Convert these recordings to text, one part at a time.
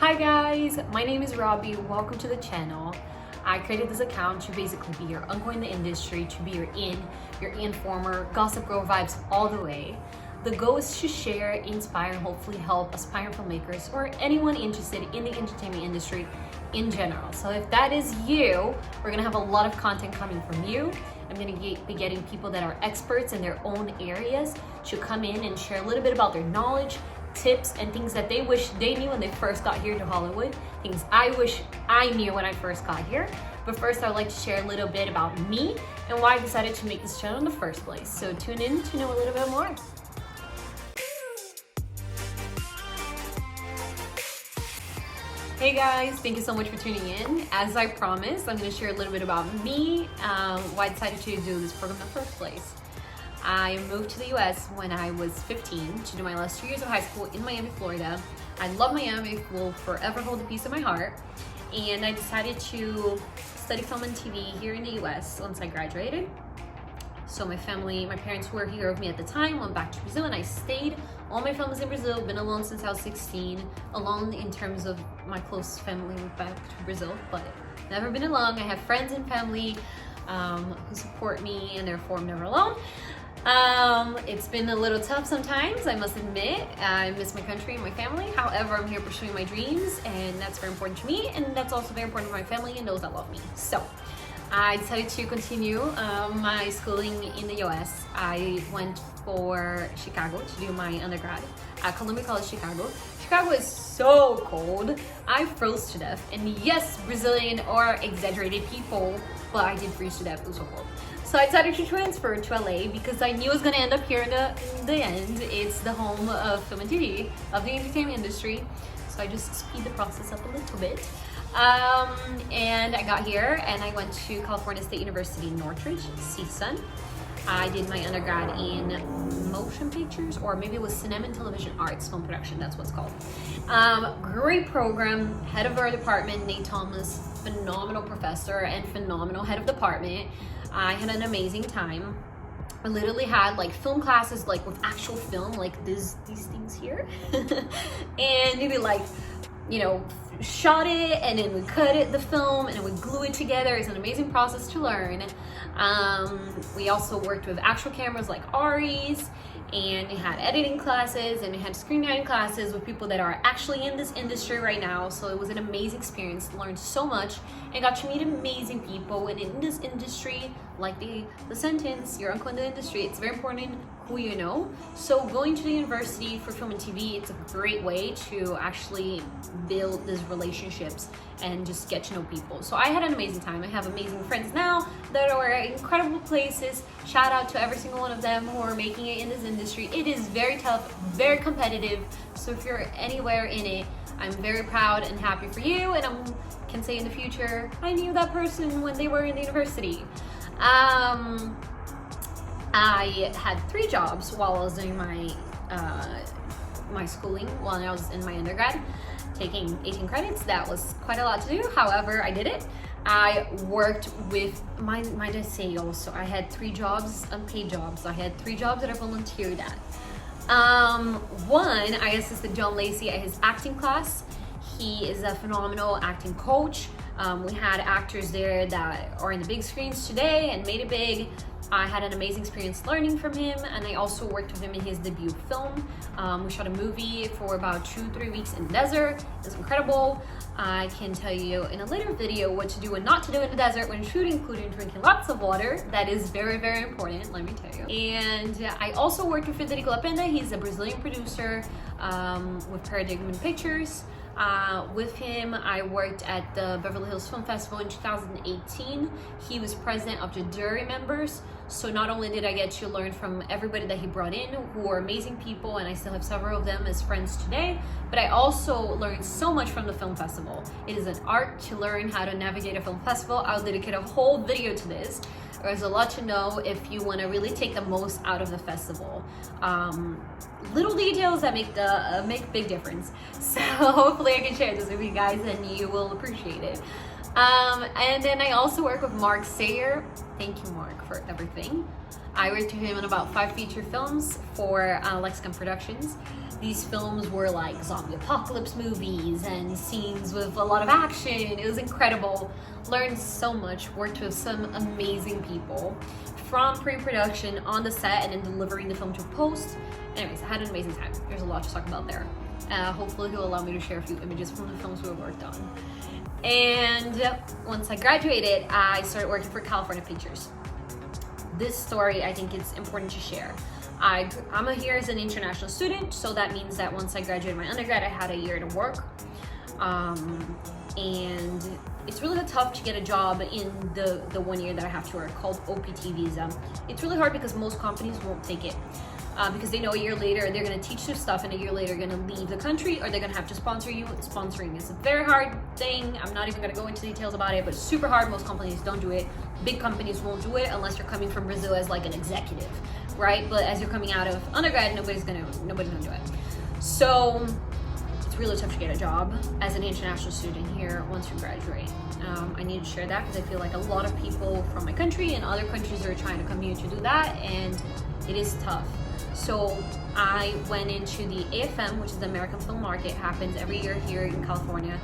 Hi guys, my name is Roby. Welcome to the channel. I created this account to basically be your uncle in the industry, to be your informer, gossip girl vibes all the way. The goal is to share, inspire, and hopefully help aspiring filmmakers or anyone interested in the entertainment industry in general. So if that is you, we're gonna have a lot of content coming from you. I'm gonna be getting people that are experts in their own areas to come in and share a little bit about their knowledge, tips, and things that they wish they knew when they first got here to Hollywood, things I wish I knew when I first got here. But first, I would like to share a little bit about me and why I decided to make this channel in the first place. So tune in to know a little bit more. Hey guys, thank you so much for tuning in. As I promised, I'm going to share a little bit about me, why I decided to do this program in the first place. I moved to the US when I was 15 to do my last 2 years of high school in Miami, Florida. I love Miami, will forever hold a piece of my heart. And I decided to study film and TV here in the US once I graduated. So my parents who were here with me at the time, went back to Brazil and I stayed. All my family is in Brazil, been alone since I was 16. Alone in terms of my close family went back to Brazil, but never been alone. I have friends and family who support me and therefore I'm never alone. It's been a little tough sometimes, I must admit. I miss my country and my family. However, I'm here pursuing my dreams and that's very important to me, and that's also very important to my family and those that love me. So I decided to continue my schooling in the US. I went for Chicago to do my undergrad at Columbia College Chicago. Chicago is so cold. I froze to death. And yes, Brazilian or exaggerated people, but I did freeze to death. It was so cold. So I decided to transfer to LA because I knew I was going to end up here in the end. It's the home of film and TV, of the entertainment industry. So I just speed the process up a little bit. And I got here and I went to California State University in Northridge, CSUN. I did my undergrad in motion pictures, or maybe it was cinema and television arts, film production, that's what's called. Great program, head of our department, Nate Thomas, phenomenal professor and phenomenal head of department. I had an amazing time. I literally had like film classes like with actual film, like these things here. And maybe like, you know, shot it and then we cut it, the film, and then we glue it together. It's an amazing process to learn. We also worked with actual cameras like Ari's, and we had editing classes and we had screenwriting classes with people that are actually in this industry right now. So it was an amazing experience, learned so much and got to meet amazing people. And in this industry, like the sentence, your uncle in the industry, it's very important who you know. So going to the university for film and TV, it's a great way to actually build these relationships and just get to know people. So I had an amazing time. I have amazing friends now that are at incredible places. Shout out to every single one of them who are making it in this industry. It is very tough, very competitive. So if you're anywhere in it, I'm very proud and happy for you. And I can say in the future, I knew that person when they were in the university. I had 3 jobs while I was doing my schooling, while I was in my undergrad, taking 18 credits. That was quite a lot to do. However, I did it. I worked with my say also. I had 3 jobs, unpaid jobs. I had 3 jobs that I volunteered at. One, I assisted John Lacey at his acting class. He is a phenomenal acting coach. We had actors there that are in the big screens today and made it big. I had an amazing experience learning from him, and I also worked with him in his debut film. We shot a movie for about 2-3 weeks in the desert. It was incredible. I can tell you in a later video what to do and not to do in the desert when shooting, including drinking lots of water. That is very, very important, let me tell you. And I also worked with Federico Lapenda. He's a Brazilian producer with Paradigm Pictures. With him, I worked at the Beverly Hills Film Festival in 2018. He was president of the jury members. So not only did I get to learn from everybody that he brought in, who are amazing people, and I still have several of them as friends today, but I also learned so much from the film festival. It is an art to learn how to navigate a film festival. I'll dedicate a whole video to this. There's a lot to know if you want to really take the most out of the festival. Little details that make big difference. So hopefully I can share this with you guys and you will appreciate it. And then I also work with Mark Sayer. Thank you, Mark, for everything. I worked with him on about 5 feature films for Lexicon Productions. These films were like zombie apocalypse movies and scenes with a lot of action. It was incredible. Learned so much, worked with some amazing people from pre-production on the set and then delivering the film to post. Anyways, I had an amazing time. There's a lot to talk about there. Hopefully he'll allow me to share a few images from the films we worked on. And once I graduated, I started working for California Pictures. This story I think is important to share. I'm here as an international student, so that means that once I graduated my undergrad, I had a year to work. And it's really tough to get a job in the 1 year that I have to work, called OPT visa. It's really hard because most companies won't take it. Because they know a year later they're going to teach their stuff and a year later they're going to leave the country or they're going to have to sponsor you. Sponsoring is a very hard thing. I'm not even going to go into details about it, but it's super hard. Most companies don't do it. Big companies won't do it unless you're coming from Brazil as like an executive, right? But as you're coming out of undergrad, nobody's gonna do it. So it's really tough to get a job as an international student here once you graduate. I need to share that because I feel like a lot of people from my country and other countries are trying to come here to do that, and it is tough. So I went into the AFM, which is the American Film Market. It happens every year here in California,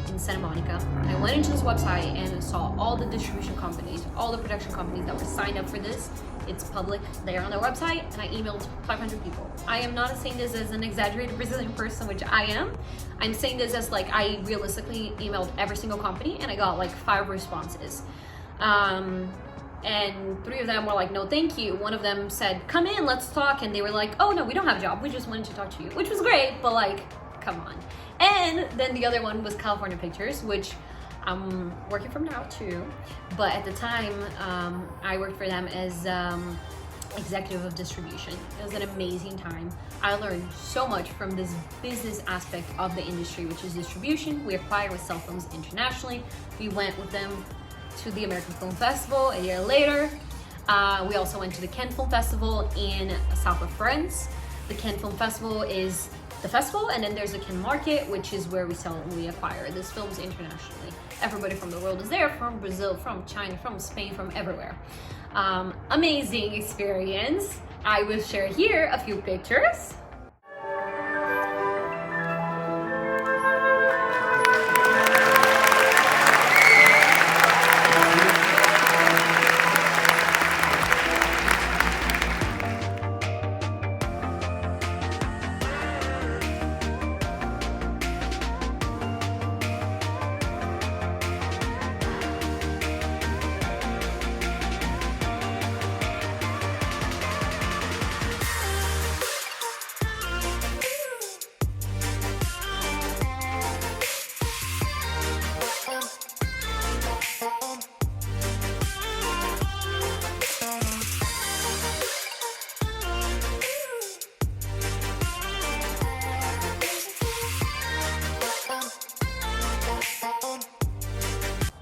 in Santa Monica. I went into this website and saw all the distribution companies, all the production companies that were signed up for this. It's public there on their website, and I emailed 500 people. I am not saying this as an exaggerated Brazilian person, which I am. I'm saying this as like I realistically emailed every single company and I got like 5 responses. And 3 of them were like, no, thank you. One of them said, come in, let's talk. And they were like, oh no, we don't have a job. We just wanted to talk to you, which was great, but like, come on. And then the other one was California Pictures, which I'm working from now too. But at the time, I worked for them as executive of distribution. It was an amazing time. I learned so much from this business aspect of the industry, which is distribution. We acquired with cell phones internationally. We went with them to the American Film Festival a year later. We also went to the Cannes Film Festival in south of France. The Cannes Film Festival is the festival, and then there's the Cannes Market, which is where we sell and we acquire these films internationally. Everybody from the world is there, from Brazil, from China, from Spain, from everywhere. Amazing experience. I will share here a few pictures.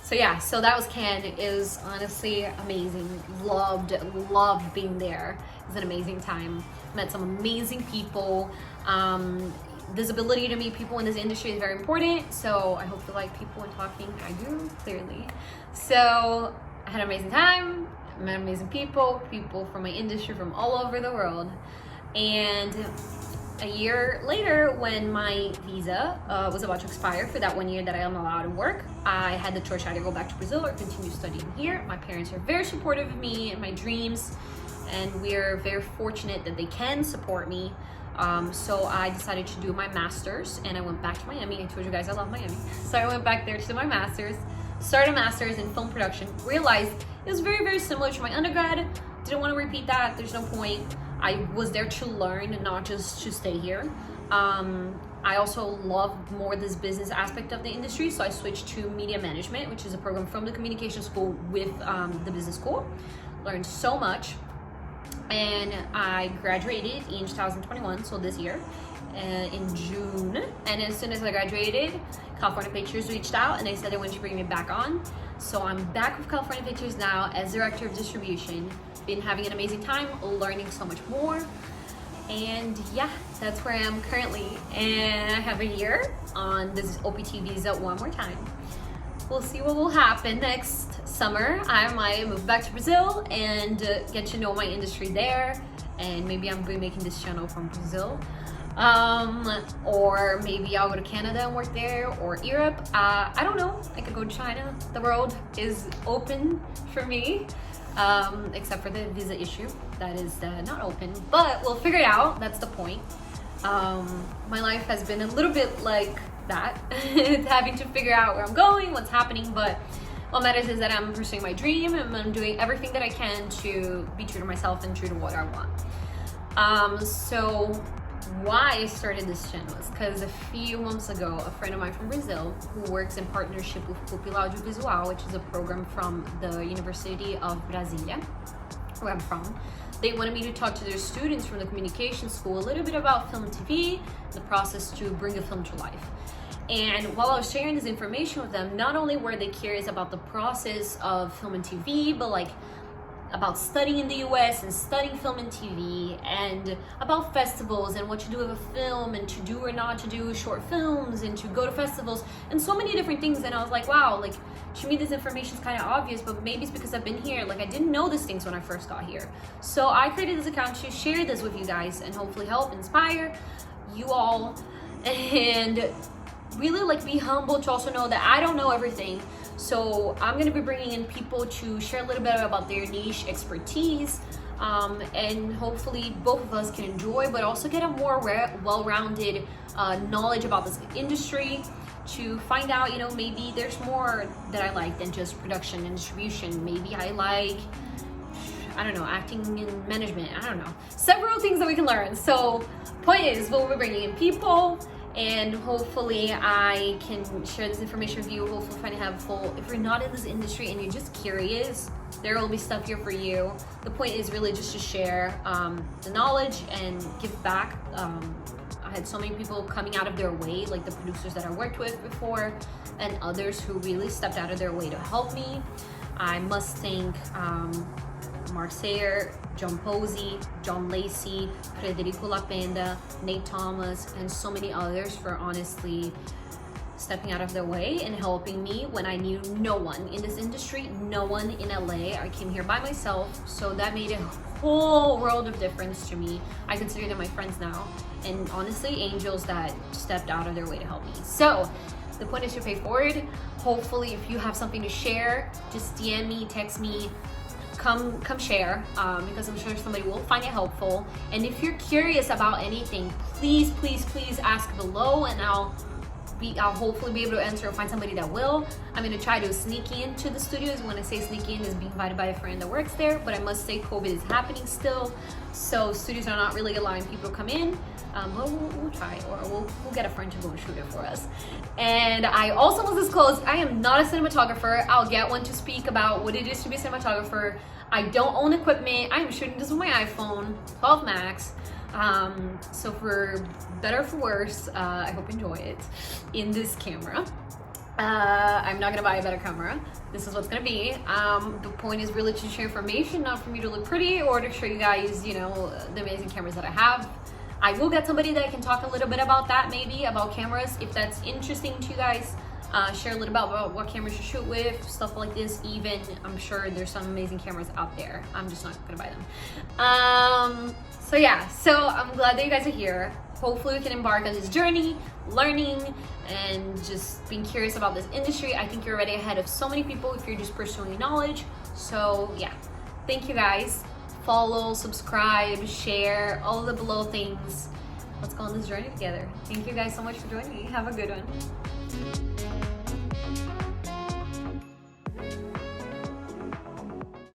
So yeah, so that was Cannes. It was honestly amazing. Loved being there. It was an amazing time. Met some amazing people. This ability to meet people in this industry is very important. So I hope you like people and talking. I do, clearly. So I had an amazing time. Met amazing people from my industry from all over the world. And a year later, when my visa was about to expire for that 1 year that I am allowed to work, I had the choice either go back to Brazil or continue studying here. My parents are very supportive of me and my dreams, and we're very fortunate that they can support me. So I decided to do my master's, and I went back to Miami. I told you guys I love Miami. So I went back there to do my master's, started a master's in film production, realized it was very, very similar to my undergrad. Didn't want to repeat that. There's no point. I was there to learn, not just to stay here. I also love more this business aspect of the industry, so I switched to media management, which is a program from the communication school with the business school. Learned so much, and I graduated in 2021, so this year, in June. And as soon as I graduated, California Pictures reached out and they said they wanted to bring me back on. So I'm back with California Pictures now as director of distribution. Been having an amazing time, learning so much more. And yeah, that's where I am currently. And I have a year on this OPT visa one more time. We'll see what will happen next summer. I might move back to Brazil and get to know my industry there. And maybe I'm going to be making this channel from Brazil. Or maybe I'll go to Canada and work there, or Europe. I don't know. I could go to China. The world is open for me, except for the visa issue that is not open, but we'll figure it out. That's the point. My life has been a little bit like that, having to figure out where I'm going, what's happening, but what matters is that I'm pursuing my dream and I'm doing everything that I can to be true to myself and true to what I want. So why I started this channel is because a few months ago, a friend of mine from Brazil who works in partnership with Soooooo I, which is a program from the University of Brasilia, where I'm from, they wanted me to talk to their students from the communication school a little bit about film and TV, the process to bring a film to life. And while I was sharing this information with them, not only were they curious about the process of film and TV, but like about studying in the US and studying film and TV, and about festivals and what to do with a film and to do or not to do short films and to go to festivals and so many different things. And I was like, wow, like to me this information is kind of obvious, but maybe it's because I've been here. Like I didn't know these things when I first got here. So I created this account to share this with you guys and hopefully help inspire you all, and really like be humble to also know that I don't know everything. So I'm going to be bringing in people to share a little bit about their niche expertise, and hopefully both of us can enjoy, but also get a more well-rounded knowledge about this industry, to find out, you know, maybe there's more that I like than just production and distribution. Maybe I like, I don't know, acting and management. I don't know. Several things that we can learn. So point is, we'll be bringing in people, and hopefully I can share this information with you, hopefully find it helpful. If you're not in this industry and you're just curious, there will be stuff here for you. The point is really just to share the knowledge and give back. I had so many people coming out of their way, like the producers that I worked with before, and others who really stepped out of their way to help me. I must thank Mark Sayer, John Posey, John Lacey, Frederico Lapenda, Nate Thomas, and so many others for honestly stepping out of their way and helping me when I knew no one in this industry, no one in LA. I came here by myself, so that made a whole world of difference to me. I consider them my friends now, and honestly, angels that stepped out of their way to help me. So the point is to pay forward. Hopefully, if you have something to share, just DM me, text me, come share, because I'm sure somebody will find it helpful. And if you're curious about anything, please ask below, and I'll hopefully be able to answer or find somebody that will. I'm gonna try to sneak into the studios. When I say sneak in, is be invited by a friend that works there, but I must say COVID is happening still, so studios are not really allowing people to come in. But we'll try, or we'll get a friend to go and shoot it for us. And I also must disclose, I am not a cinematographer. I'll get one to speak about what it is to be a cinematographer. I don't own equipment. I am shooting this with my iPhone 12 Max. So for better or for worse, I hope you enjoy it in this camera. I'm not gonna buy a better camera. This is what's gonna be. The point is really to share information, not for me to look pretty or to show you guys, you know, the amazing cameras that I have. I will get somebody that can talk a little bit about that, maybe about cameras, if that's interesting to you guys. Share a little bit about what cameras you shoot with, stuff like this. Even I'm sure there's some amazing cameras out there. I'm just not gonna buy them. So yeah, so I'm glad that you guys are here. Hopefully we can embark on this journey, learning and just being curious about this industry. I think you're already ahead of so many people if you're just pursuing knowledge. So yeah, thank you guys. Follow, subscribe, share, all the below things. Let's go on this journey together. Thank you guys so much for joining me. Have a good one.